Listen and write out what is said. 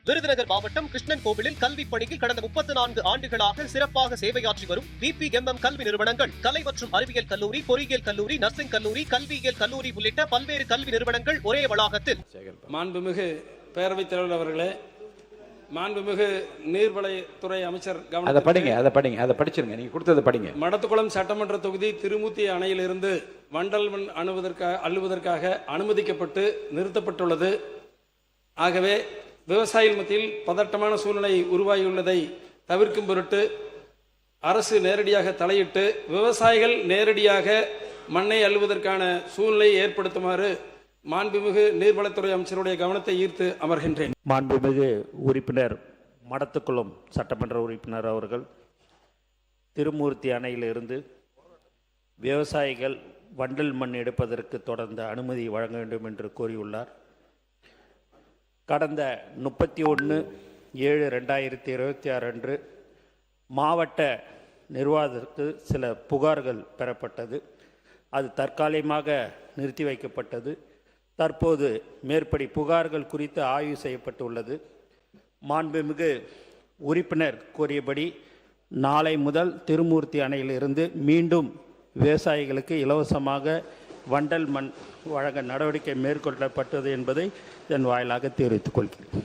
விருதுநகர் மாவட்டம் கிருஷ்ணன் கோவிலில் கல்வி பணியில் கடந்த 34 ஆண்டுகளாக சிறப்பாக சேவையாற்றி வரும் VPMM கல்வி நிறுவனங்கள், கலை மற்றும் அறிவியல் கல்லூரி, பொறியியல் கல்லூரி, நர்சிங் கல்லூரி, கல்வியியல் கல்லூரி உள்ளிட்ட பல்வேறு கல்வி நிறுவனங்கள் ஒரே வளாகத்தில். மாண்புமிகு பேரவைத் தலைவர் அவர்களே, மாண்புமிகு நீர்வளத்துறை அமைச்சர் படிச்சிருங்க. நீங்க கொடுத்தது படிங்க. மடத்துக்குளம் சட்டமன்ற தொகுதி திருமூர்த்தி அணையிலிருந்து வண்டல் மண் அள்ளுவதற்காக அனுமதிக்கப்பட்டு நிறுத்தப்பட்டுள்ளது. ஆகவே விவசாயிகள் மத்தியில் பதட்டமான சூழ்நிலை உருவாகியுள்ளதை தவிர்க்கும் பொருட்டு அரசு நேரடியாக தலையிட்டு விவசாயிகள் நேரடியாக மண்ணை அள்ளுவதற்கான சூழ்நிலையை ஏற்படுத்துமாறு மாண்புமிகு நீர்வளத்துறை அமைச்சருடைய கவனத்தை ஈர்த்து அமர்கின்றேன். மாண்புமிகு உறுப்பினர் மடத்துக்குளம் சட்டமன்ற உறுப்பினர் அவர்கள் திருமூர்த்தி அணையிலிருந்து விவசாயிகள் வண்டல் மண் எடுப்பதற்கு தொடர்ந்த அனுமதி வழங்க வேண்டும் என்று கோரியுள்ளார். கடந்த 31/7/2026 அன்று மாவட்ட நிர்வாகத்திற்கு சில புகார்கள் பெறப்பட்டது. அது தற்காலிகமாக நிறுத்தி வைக்கப்பட்டது. தற்போது மேற்படி புகார்கள் குறித்து ஆய்வு செய்யப்பட்டுள்ளது. மாண்புமிகு உறுப்பினர் கோரியபடி நாளை முதல் திருமூர்த்தி அணையிலிருந்து மீண்டும் விவசாயிகளுக்கு இலவசமாக வண்டல் மண் வழங்க நடவடிக்கை மேற்கொள்ளப்பட்டது என்பதை இதன் வாயிலாக தெரிவித்துக் கொள்கிறேன்.